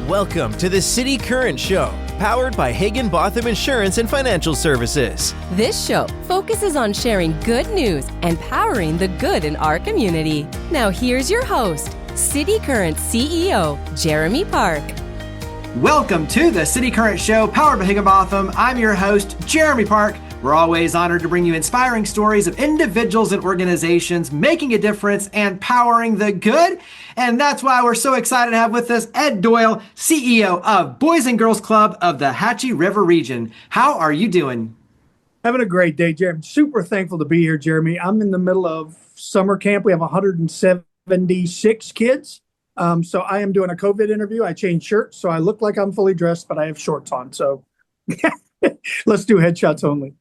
Welcome to the City Current Show, powered by Hagen-Botham Insurance and Financial Services. This show focuses on sharing good news and powering the good in our community. Now here's your host, City Current CEO, Jeremy Park. Welcome to the City Current Show, powered by Hagen-Botham. I'm your host, Jeremy Park. We're always honored to bring you inspiring stories of individuals and organizations making a difference and powering the good. And that's why we're so excited to have with us Ed Doyle, CEO of Boys and Girls Club of the Hatchie River Region. How are you doing? Having a great day, Jeremy. Super thankful to be here, Jeremy. I'm in the middle of summer camp. We have 176 kids. So I am doing a COVID interview. I changed shirts, so I look like I'm fully dressed, but I have shorts on. So let's do headshots only.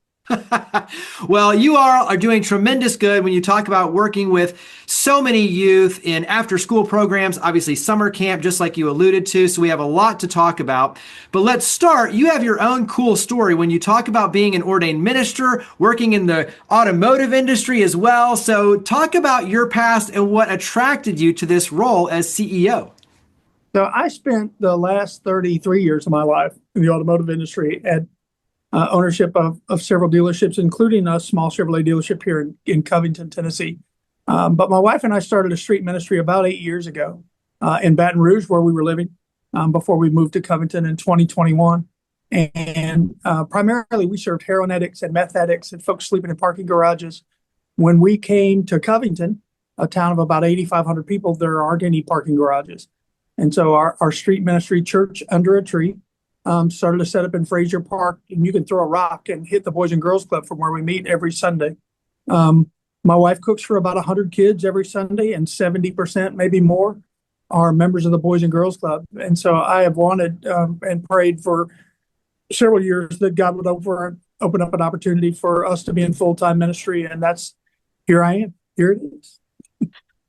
Well, you are doing tremendous good when you talk about working with so many youth in after-school programs, obviously summer camp, just like you alluded to. So we have a lot to talk about. But let's start. You have your own cool story when you talk about being an ordained minister, working in the automotive industry as well. So talk about your past and what attracted you to this role as CEO. So I spent the last 33 years of my life in the automotive industry at ownership of several dealerships, including a small Chevrolet dealership here in Covington, Tennessee. But my wife and I started a street ministry about 8 years ago in Baton Rouge, where we were living before we moved to Covington in 2021. And primarily, we served heroin addicts and meth addicts and folks sleeping in parking garages. When we came to Covington, a town of about 8,500 people, there aren't any parking garages. And so our street ministry, Church Under a Tree, started to set up in Frazier Park, and you can throw a rock and hit the Boys and Girls Club from where we meet every Sunday. My wife cooks for about 100 kids every Sunday, and 70%, maybe more, are members of the Boys and Girls Club. And so I have wanted and prayed for several years that God would open up an opportunity for us to be in full-time ministry, and here I am. Here it is.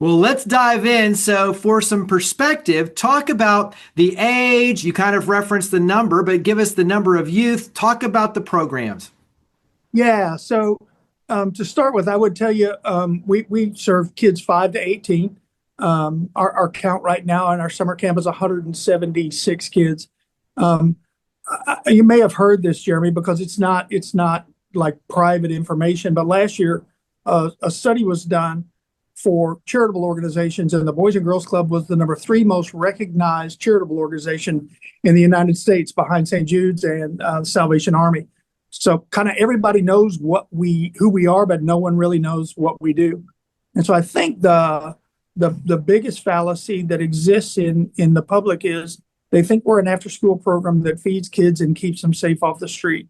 Well, let's dive in. So for some perspective, talk about the age. You kind of referenced the number, but give us the number of youth. Talk about the programs. Yeah. So to start with, I would tell you we serve kids 5 to 18. Our count right now in our summer camp is 176 kids. You may have heard this, Jeremy, because it's not like private information. But last year, a study was done for charitable organizations, and the Boys and Girls Club was the number 3 most recognized charitable organization in the United States, behind St. Jude's and the Salvation Army. So kind of everybody knows who we are, but no one really knows what we do. And so I think the biggest fallacy that exists in the public is they think we're an after-school program that feeds kids and keeps them safe off the street.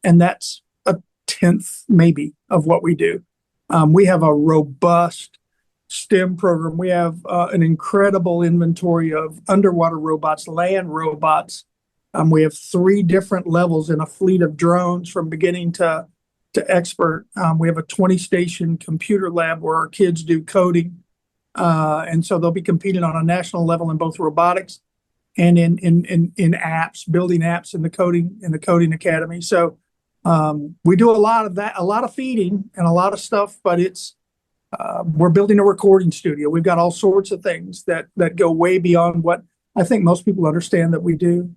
And that's a tenth, maybe, of what we do. We have a robust STEM program. We have an incredible inventory of underwater robots, land robots. We have 3 different levels in a fleet of drones from beginning to expert. We have a 20-station computer lab where our kids do coding. And so they'll be competing on a national level in both robotics and in apps, building apps in the coding academy. So we do a lot of that, a lot of feeding and a lot of stuff, but we're building a recording studio. We've got all sorts of things that go way beyond what I think most people understand that we do.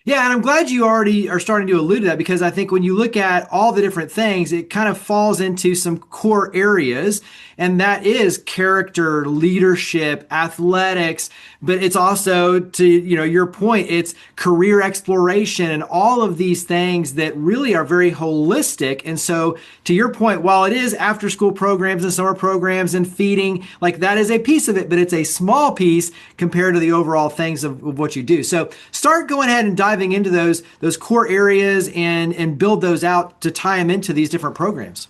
Yeah, and I'm glad you already are starting to allude to that, because I think when you look at all the different things, it kind of falls into some core areas, and that is character, leadership, athletics, but it's also, to your point, it's career exploration and all of these things that really are very holistic. And so to your point, while it is after school programs and summer programs and feeding, like that is a piece of it, but it's a small piece compared to the overall things of what you do. So start going ahead and diving into those core areas and build those out to tie them into these different programs.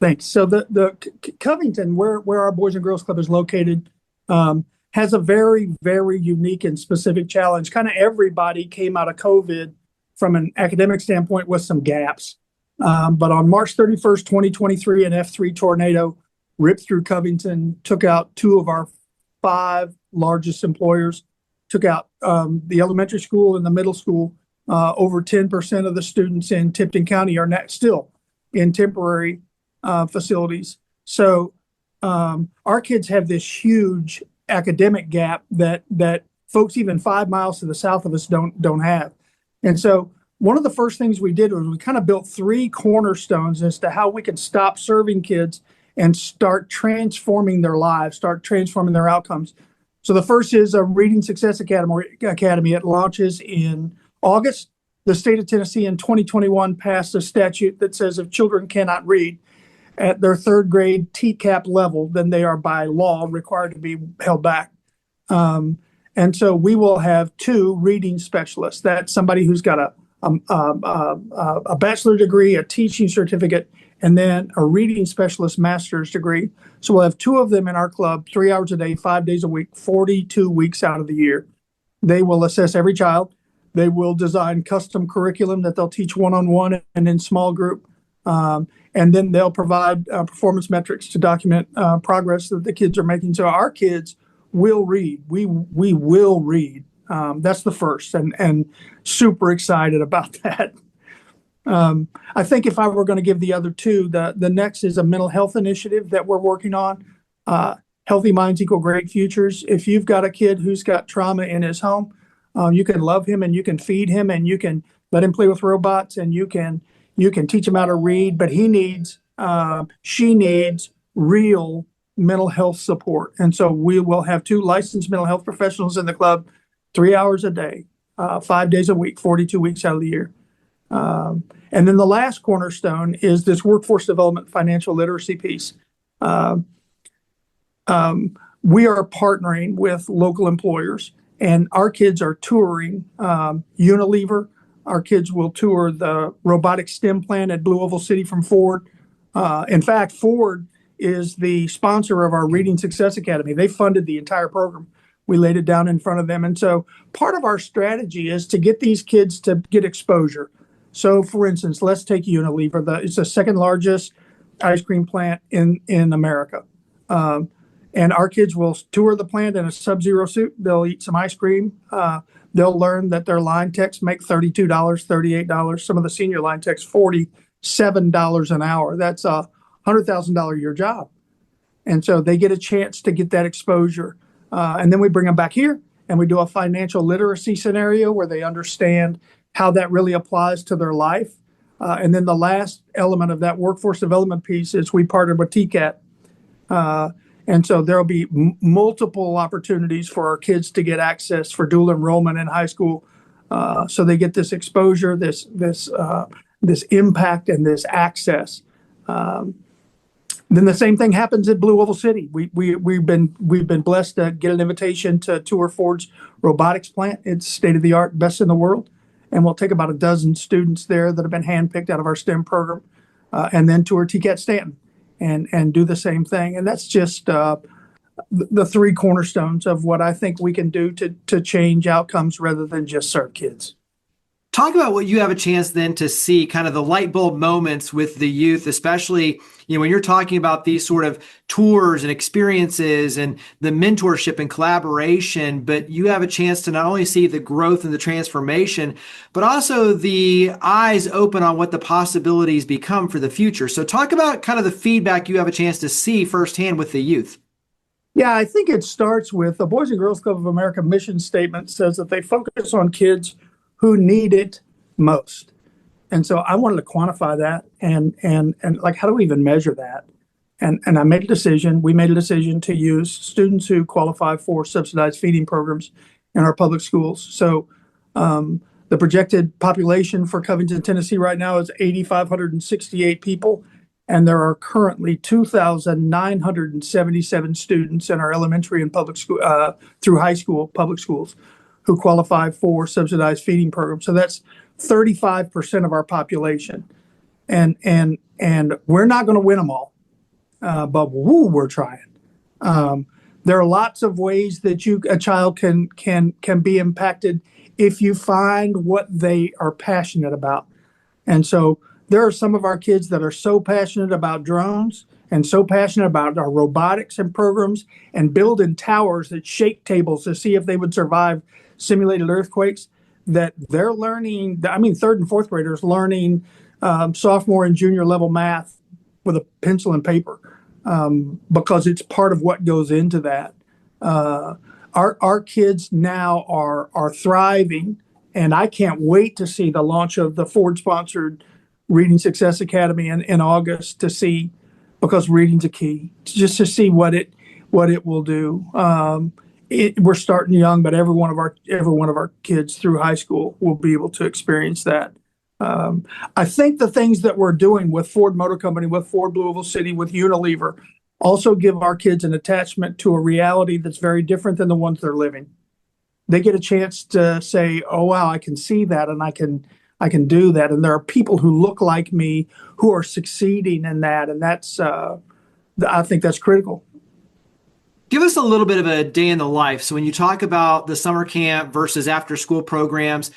Thanks. So the Covington, where our Boys and Girls Club is located, has a very, very unique and specific challenge. Kind of everybody came out of COVID from an academic standpoint with some gaps. But on March 31st, 2023, an F3 tornado ripped through Covington, took out 2 of our 5 largest employers, took out the elementary school and the middle school. Over 10% of the students in Tipton County are still in temporary facilities. So our kids have this huge academic gap that folks even 5 miles to the south of us don't have. And so one of the first things we did was we kind of built three cornerstones as to how we could stop serving kids and start transforming their lives, start transforming their outcomes. So the first is a Reading Success Academy. It launches in August. The state of Tennessee in 2021 passed a statute that says if children cannot read at their third grade TCAP level, then they are by law required to be held back. And so we will have two reading specialists. That's somebody who's got a bachelor degree, a teaching certificate, and then a reading specialist master's degree. So we'll have two of them in our club, 3 hours a day, 5 days a week, 42 weeks out of the year. They will assess every child. They will design custom curriculum that they'll teach one-on-one and in small group. And then they'll provide performance metrics to document progress that the kids are making. So our kids will read. We will read. That's the first, and super excited about that. I think if I were going to give the other two, the next is a mental health initiative that we're working on. Healthy minds equal great futures. If you've got a kid who's got trauma in his home, you can love him and you can feed him and you can let him play with robots and you can teach him how to read, but she needs real mental health support. And so we will have two licensed mental health professionals in the club, 3 hours a day, 5 days a week, 42 weeks out of the year. And then the last cornerstone is this workforce development financial literacy piece. We are partnering with local employers, and our kids are touring Unilever. Our kids will tour the robotics STEM plant at Blue Oval City from Ford. In fact, Ford is the sponsor of our Reading Success Academy. They funded the entire program. We laid it down in front of them. And so part of our strategy is to get these kids to get exposure. So for instance, let's take Unilever. It's the second largest ice cream plant in America. And our kids will tour the plant in a Sub-Zero suit. They'll eat some ice cream. They'll learn that their line techs make $32, $38. Some of the senior line techs, $47 an hour. That's a $100,000 a year job. And so they get a chance to get that exposure. And then we bring them back here and we do a financial literacy scenario where they understand how that really applies to their life. And then the last element of that workforce development piece is we partnered with TCAT. And so there'll be multiple opportunities for our kids to get access for dual enrollment in high school. So they get this exposure, this impact, and this access. Then the same thing happens at Blue Oval City. We've been blessed to get an invitation to tour Ford's robotics plant. It's state of the art, best in the world. And we'll take about a dozen students there that have been handpicked out of our STEM program, and then tour TCAT Stanton and do the same thing. And that's just the three cornerstones of what I think we can do to change outcomes rather than just serve kids. Talk about what you have a chance then to see, kind of the light bulb moments with the youth, especially, when you're talking about these sort of tours and experiences and the mentorship and collaboration, but you have a chance to not only see the growth and the transformation, but also the eyes open on what the possibilities become for the future. So talk about kind of the feedback you have a chance to see firsthand with the youth. Yeah, I think it starts with the Boys and Girls Club of America mission statement says that they focus on kids who need it most. And so I wanted to quantify that and like, how do we even measure that? And we made a decision to use students who qualify for subsidized feeding programs in our public schools. So the projected population for Covington, Tennessee right now is 8,568 people. And there are currently 2,977 students in our elementary and public school through high school public schools who qualify for subsidized feeding programs. So that's 35% of our population. And we're not going to win them all, but we're trying. There are lots of ways that a child can be impacted if you find what they are passionate about. And so there are some of our kids that are so passionate about drones and so passionate about our robotics and programs and building towers that shake tables to see if they would survive simulated earthquakes, that they're learning, third and fourth graders learning sophomore and junior level math with a pencil and paper because it's part of what goes into that. our kids now are thriving, and I can't wait to see the launch of the Ford sponsored Reading Success Academy in August to see, because reading's a key, just to see what it will do. We're starting young, but every one of our kids through high school will be able to experience that. I think the things that we're doing with Ford Motor Company, with Ford Louisville City, with Unilever, also give our kids an attachment to a reality that's very different than the ones they're living. They get a chance to say, "Oh wow, I can see that, and I can do that." And there are people who look like me who are succeeding in that, and that's I think that's critical. Give us a little bit of a day in the life. So when you talk about the summer camp versus after school programs,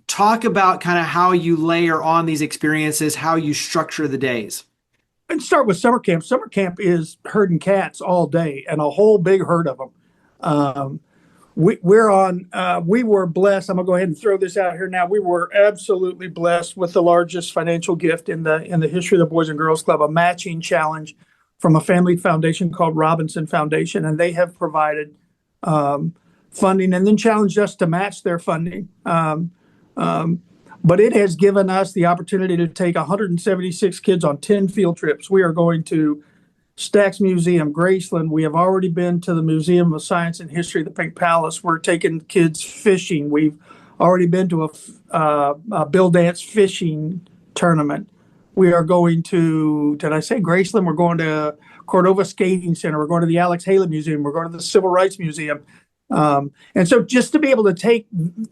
talk about kind of how you layer on these experiences, how you structure the days. And start with summer camp. Summer camp is herding cats all day, and a whole big herd of them. We were blessed. I'm gonna go ahead and throw this out here now. We were absolutely blessed with the largest financial gift in the history of the Boys and Girls Club, a matching challenge from a family foundation called Robinson Foundation, and they have provided funding and then challenged us to match their funding. But it has given us the opportunity to take 176 kids on 10 field trips. We are going to Stax Museum, Graceland. We have already been to the Museum of Science and History, the Pink Palace. We're taking kids fishing. We've already been to a Bill Dance fishing tournament. We are going to, did I say Graceland? We're going to Cordova Skating Center. We're going to the Alex Haley Museum. We're going to the Civil Rights Museum. And so just to be able to take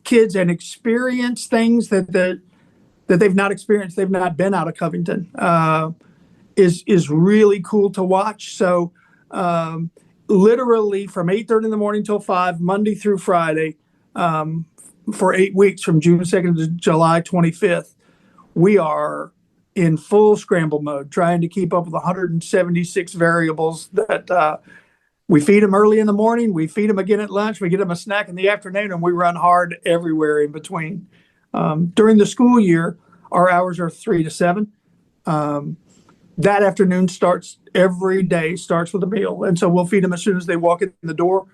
kids and experience things that they've not experienced, they've not been out of Covington, is really cool to watch. So literally from 8:30 in the morning till 5, Monday through Friday, for 8 weeks from June 2nd to July 25th, we are in full scramble mode, trying to keep up with 176 variables that we feed them early in the morning, we feed them again at lunch, we get them a snack in the afternoon, and we run hard everywhere in between. During the school year, our hours are 3 to 7. That afternoon every day starts with a meal. And so we'll feed them as soon as they walk in the door.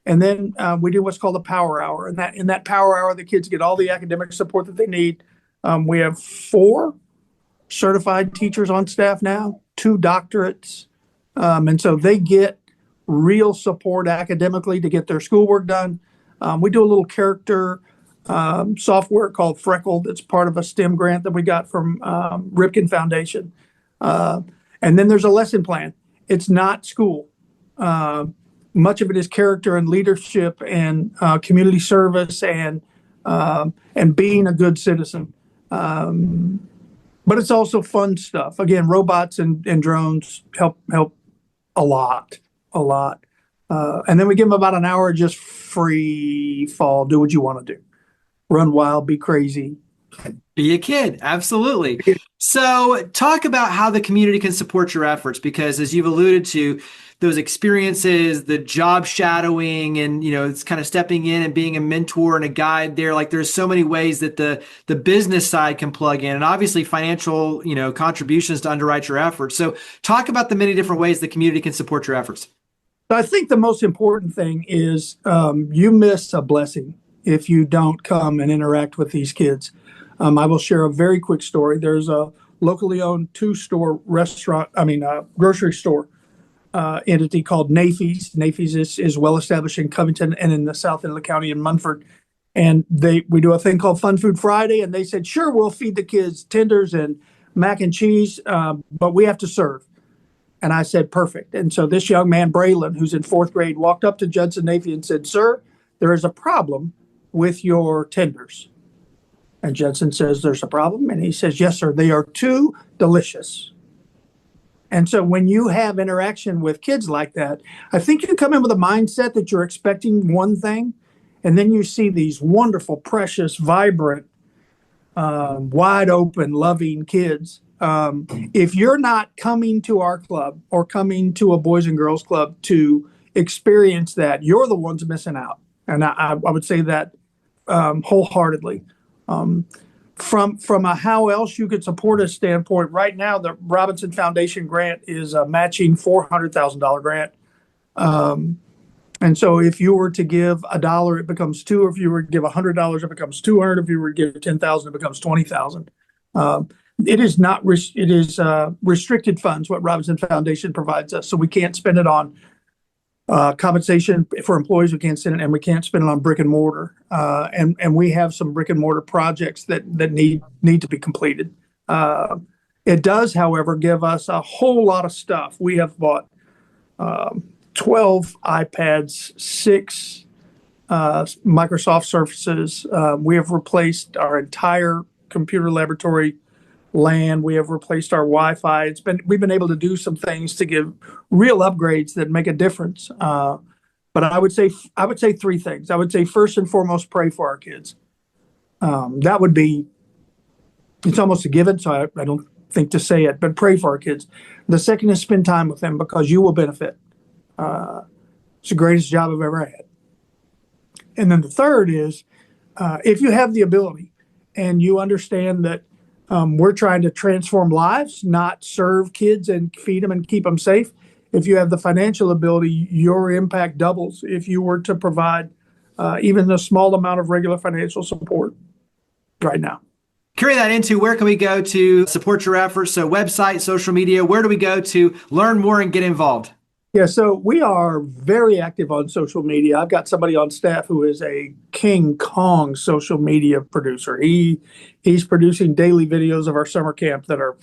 And then we do what's called a power hour. And in that power hour, the kids get all the academic support that they need. We have 4 certified teachers on staff now, 2 doctorates. And so they get real support academically to get their schoolwork done. We do a little character software called Freckle that's part of a STEM grant that we got from Ripken Foundation. And then there's a lesson plan. It's not school. Much of it is character and leadership and community service and being a good citizen. But it's also fun stuff. Again, robots and drones help a lot. And then we give them about an hour of just free fall. Do what you want to do. Run wild, be crazy. Be a kid. Absolutely. So talk about how the community can support your efforts, because as you've alluded to, those experiences, the job shadowing, and, it's kind of stepping in and being a mentor and a guide there. Like there's so many ways that the business side can plug in, and obviously financial, contributions to underwrite your efforts. So talk about the many different ways the community can support your efforts. I think the most important thing is you miss a blessing if you don't come and interact with these kids. I will share a very quick story. There's a locally owned 2-store grocery store entity called Nafees. Nafees is well established in Covington and in the south end of the county in Munford. And we do a thing called Fun Food Friday. And they said, sure, we'll feed the kids tenders and mac and cheese, but we have to serve. And I said, perfect. And so this young man, Braylon, who's in 4th grade, walked up to Judson Nafee and said, sir, there is a problem with your tenders. And Judson says, there's a problem? And he says, yes, sir, they are too delicious. And so when you have interaction with kids like that, I think you come in with a mindset that you're expecting one thing, and then you see these wonderful, precious, vibrant, wide open, loving kids. If you're not coming to our club or coming to a Boys and Girls Club to experience that, you're the ones missing out. And I would say that wholeheartedly. From a how else you could support us standpoint, right now the Robinson Foundation grant is a matching $400,000 grant. And so if you were to give $1, it becomes two. If you were to give $100, it becomes 200. If you were to give 10,000, it becomes 20,000. It is not, it is restricted funds, what Robinson Foundation provides us. So we can't spend it on compensation for employees. We can't spend it, and we can't spend it on brick and mortar. And we have some brick and mortar projects that need to be completed. It does, however, give us a whole lot of stuff. We have bought 12 iPads, 6 Microsoft Surfaces. We have replaced our entire computer laboratory LAN. We have replaced our Wi-Fi. We've been able to do some things to give real upgrades that make a difference. But I would say 3 things. I would say first and foremost, pray for our kids. That would be, it's almost a given, so I don't think to say it, but pray for our kids. The second is spend time with them, because you will benefit. It's the greatest job I've ever had. And then the third is, if you have the ability and you understand that we're trying to transform lives, not serve kids and feed them and keep them safe. If you have the financial ability, your impact doubles if you were to provide even a small amount of regular financial support right now. Carry that into, where can we go to support your efforts? So website, social media, where do we go to learn more and get involved? Yeah, so we are very active on social media. I've got somebody on staff who is a King Kong social media producer. He's producing daily videos of our summer camp that are,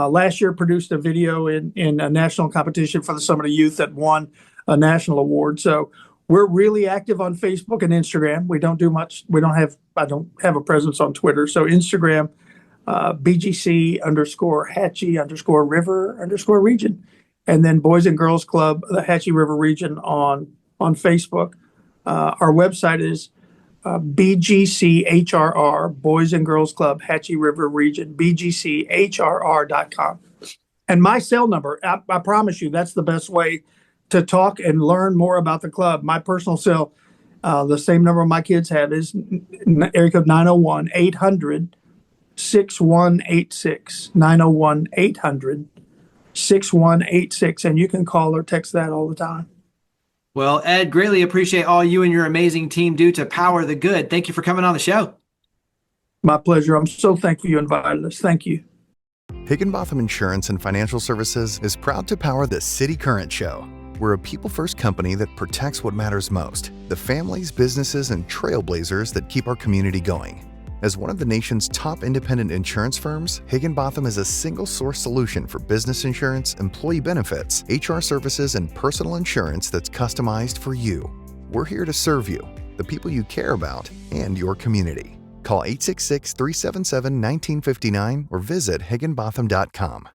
last year produced a video in a national competition for the Summit of Youth that won a national award. So we're really active on Facebook and Instagram. We don't do much. I don't have a presence on Twitter. So Instagram, BGC_Hatchie_River_ Region. And then Boys and Girls Club, the Hatchie River Region on Facebook. Our website is BGCHRR, Boys and Girls Club, Hatchie River Region, BGCHRR.com. And my cell number, I promise you, that's the best way to talk and learn more about the club. My personal cell, the same number my kids have, is area code 901-800-6186, 901-800-6186, and you can call or text that all the time. Well, Ed, greatly appreciate all you and your amazing team do to power the good. Thank you for coming on the show. My pleasure. I'm so thankful you invited us. Thank you. Higginbotham Insurance and Financial Services is proud to power the City Current Show. We're a people-first company that protects what matters most, the families, businesses, and trailblazers that keep our community going. As one of the nation's top independent insurance firms, Higginbotham is a single-source solution for business insurance, employee benefits, HR services, and personal insurance that's customized for you. We're here to serve you, the people you care about, and your community. Call 866-377-1959 or visit higginbotham.com.